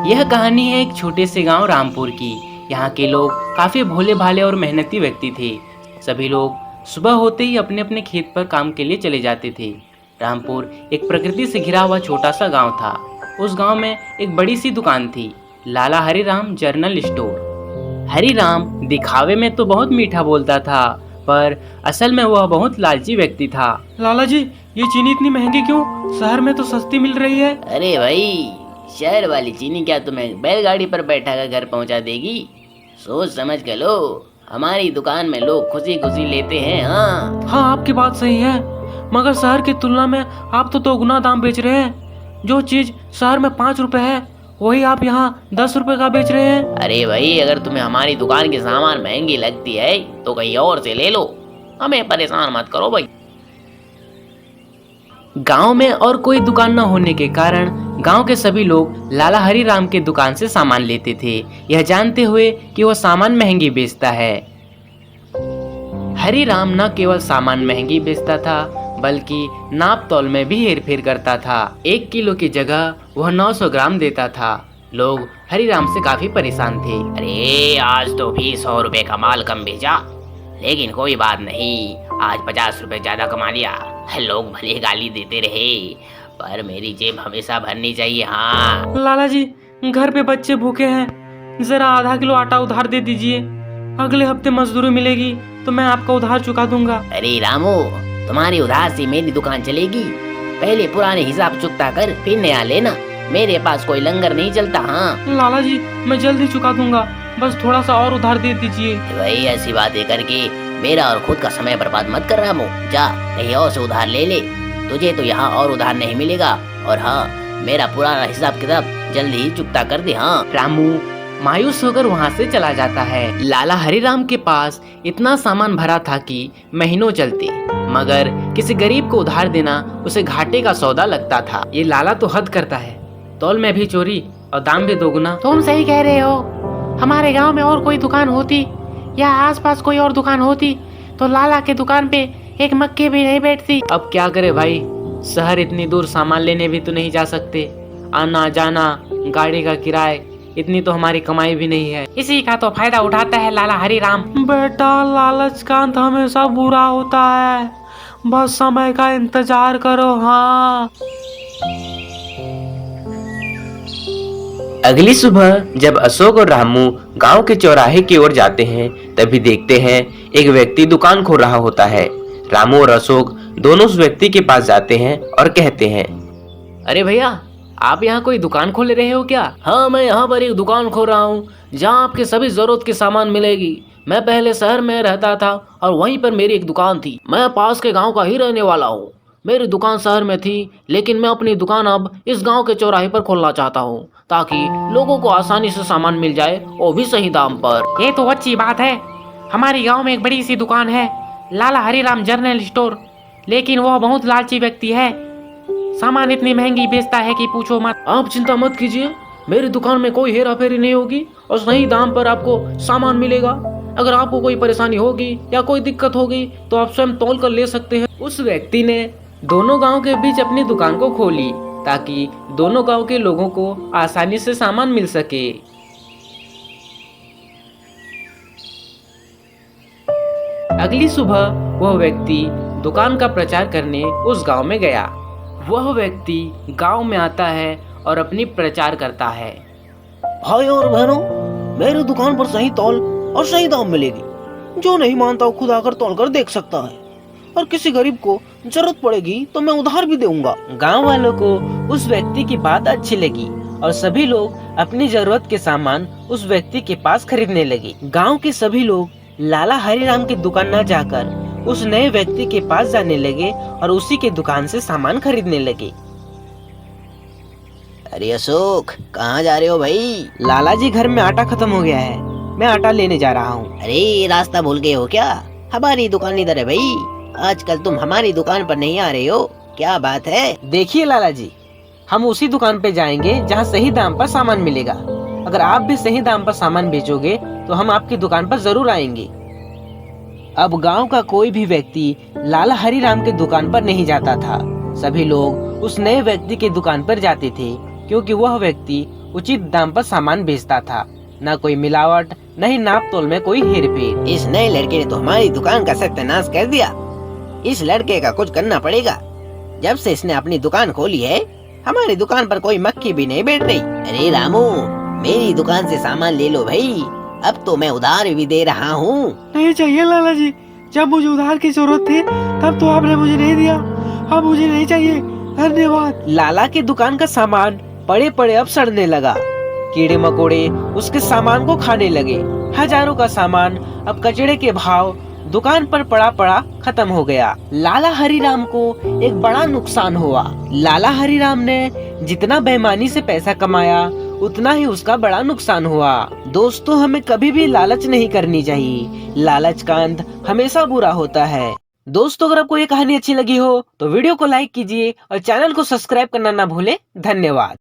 यह कहानी है एक छोटे से गांव रामपुर की। यहाँ के लोग काफी भोले भाले और मेहनती व्यक्ति थे। सभी लोग सुबह होते ही अपने अपने खेत पर काम के लिए चले जाते थे। रामपुर एक प्रकृति से घिरा हुआ छोटा सा गांव था। उस गांव में एक बड़ी सी दुकान थी, लाला हरिराम जनरल स्टोर। हरिराम दिखावे में तो बहुत मीठा बोलता था, पर असल में वह बहुत लालची व्यक्ति था। लाला जी, ये चीनी इतनी महंगी क्यों? शहर में तो सस्ती मिल रही है। अरे भाई, शहर वाली चीनी क्या तुम्हें बैलगाड़ी पर बैठा कर घर पहुंचा देगी? सोच समझ के लो। हमारी दुकान में लोग खुशी खुशी लेते हैं। हाँ, आपकी बात सही है, मगर शहर की तुलना में आप तो दोगुना दाम बेच रहे हैं। जो चीज शहर में 5 रुपए है, वही आप यहाँ 10 रुपए का बेच रहे हैं। अरे भाई, अगर तुम्हें हमारी दुकान की सामान महंगी लगती है तो कहीं और से ले लो, हमें परेशान मत करो भाई। गांव में और कोई दुकान न होने के कारण गांव के सभी लोग लाला हरिराम के दुकान से सामान लेते थे, यह जानते हुए कि वह सामान महंगी बेचता है। हरिराम न केवल सामान महंगी बेचता था, बल्कि नाप तौल में भी हेरफेर करता था। 1 किलो की जगह वह 900 ग्राम देता था। लोग हरिराम से काफी परेशान थे। अरे आज तो भी 100 रुपए का माल कम भेजा, लेकिन कोई बात नहीं, आज 50 रुपए ज्यादा कमा लिया। लोग भले गाली देते रहे, पर मेरी जेब हमेशा भरनी चाहिए। हाँ लाला जी, घर पे बच्चे भूखे हैं, जरा आधा किलो आटा उधार दे दीजिए। अगले हफ्ते मजदूरी मिलेगी तो मैं आपका उधार चुका दूंगा। अरे रामू, तुम्हारी उधार से मेरी दुकान चलेगी? पहले पुराने हिसाब चुकता कर, फिर नया लेना। मेरे पास कोई लंगर नहीं चलता। हाँ लाला जी, मैं जल्दी चुका दूंगा, बस थोड़ा सा और उधार दे दीजिए। भाई, ऐसी बातें करके मेरा और खुद का समय बर्बाद मत कर रामू। जा कहीं और से उधार ले ले, तुझे तो यहाँ और उधार नहीं मिलेगा। और हाँ, मेरा पुराना हिसाब किताब जल्दी ही चुकता कर दे। हाँ। रामू मायूस होकर वहाँ से चला जाता है। लाला हरिराम के पास इतना सामान भरा था कि महीनों चलते, मगर किसी गरीब को उधार देना उसे घाटे का सौदा लगता था। ये लाला तो हद करता है, तौल में भी चोरी और दाम भी दोगुना। तुम सही कह रहे हो। हमारे गांव में और कोई दुकान होती या आसपास कोई और दुकान होती तो लाला के दुकान पे एक मक्खी भी नहीं बैठती। अब क्या करे भाई, शहर इतनी दूर सामान लेने भी तो नहीं जा सकते। आना जाना, गाड़ी का किराया, इतनी तो हमारी कमाई भी नहीं है। इसी का तो फायदा उठाता है लाला हरिराम। बेटा, लालच का अंत हमेशा बुरा होता है, बस समय का इंतजार करो। हाँ। अगली सुबह जब अशोक और रामू गांव के चौराहे की ओर जाते हैं, तभी देखते हैं एक व्यक्ति दुकान खोल रहा होता है। रामू और अशोक दोनों उस व्यक्ति के पास जाते हैं और कहते हैं, अरे भैया, आप यहाँ कोई दुकान खोल रहे हो क्या? हाँ, मैं यहाँ पर एक दुकान खोल रहा हूँ जहाँ आपके सभी जरूरत की सामान मिलेगी। मैं पहले शहर में रहता था और वहीं पर मेरी एक दुकान थी। मैं पास के गांव का ही रहने वाला हूँ। मेरी दुकान शहर में थी, लेकिन मैं अपनी दुकान अब इस गांव के चौराहे पर खोलना चाहता हूँ, ताकि लोगों को आसानी से सामान मिल जाए, वो भी सही दाम पर। ये तो अच्छी बात है। हमारे गांव में एक बड़ी सी दुकान है, लाला हरिराम जनरल स्टोर, लेकिन वह बहुत लालची व्यक्ति है। सामान इतनी महंगी बेचता है कि पूछो मत। आप चिंता मत कीजिए, मेरी दुकान में कोई हेरा फेरी नहीं होगी और सही दाम पर आपको सामान मिलेगा। अगर आपको कोई परेशानी होगी या कोई दिक्कत होगी तो आप स्वयं तौल कर ले सकते हैं। उस व्यक्ति ने दोनों गांव के बीच अपनी दुकान को खोली, ताकि दोनों गांव के लोगों को आसानी से सामान मिल सके। अगली सुबह वह व्यक्ति दुकान का प्रचार करने उस गांव में गया। वह व्यक्ति गांव में आता है और अपनी प्रचार करता है। भाई और बहनों, मेरी दुकान पर सही तौल और सही दाम मिलेगी। जो नहीं मानता वो खुद आकर तौल कर देख सकता है, और किसी गरीब को जरूरत पड़ेगी तो मैं उधार भी दूंगा। गांव वालों को उस व्यक्ति की बात अच्छी लगी और सभी लोग अपनी जरूरत के सामान उस व्यक्ति के पास खरीदने लगे। गांव के सभी लोग लाला हरिराम की दुकान न जाकर उस नए व्यक्ति के पास जाने लगे और उसी के दुकान से सामान खरीदने लगे। अरे अशोक, कहाँ जा रहे हो भाई? लाला जी, घर में आटा खत्म हो गया है, मैं आटा लेने जा रहा हूँ। अरे रास्ता भूल गए हो क्या? हमारी दुकान इधर है भाई। आजकल तुम हमारी दुकान पर नहीं आ रहे हो, क्या बात है? देखिए लाला जी, हम उसी दुकान पे जाएंगे जहाँ सही दाम पर सामान मिलेगा। अगर आप भी सही दाम पर सामान बेचोगे तो हम आपकी दुकान पर जरूर आएंगे। अब गांव का कोई भी व्यक्ति लाला हरिराम के दुकान पर नहीं जाता था। सभी लोग उस नए व्यक्ति के दुकान पर जाते थे, क्योंकि वह व्यक्ति उचित दाम पर सामान बेचता था। न कोई मिलावट, न ही नाप तोल में कोई हेरफेर। इस नए लड़के ने तो हमारी दुकान का सत्यानाश कर दिया। इस लड़के का कुछ करना पड़ेगा। जब से इसने अपनी दुकान खोली है, हमारी दुकान पर कोई मक्खी भी नहीं बैठ रही। अरे रामू, मेरी दुकान से सामान ले लो भाई, अब तो मैं उधार भी दे रहा हूँ। नहीं चाहिए लाला जी, जब मुझे उधार की जरूरत थी तब तो आपने मुझे नहीं दिया, अब मुझे नहीं चाहिए, धन्यवाद। लाला की दुकान का सामान पड़े पड़े अब सड़ने लगा। कीड़े मकोड़े उसके सामान को खाने लगे। हजारों का सामान अब कचड़े के भाव दुकान पर पड़ा पड़ा खत्म हो गया। लाला हरिराम को एक बड़ा नुकसान हुआ। लाला हरिराम ने जितना बेईमानी से पैसा कमाया, उतना ही उसका बड़ा नुकसान हुआ। दोस्तों, हमें कभी भी लालच नहीं करनी चाहिए। लालच का अंत हमेशा बुरा होता है। दोस्तों, अगर आपको ये कहानी अच्छी लगी हो तो वीडियो को लाइक कीजिए और चैनल को सब्सक्राइब करना ना भूलें। धन्यवाद।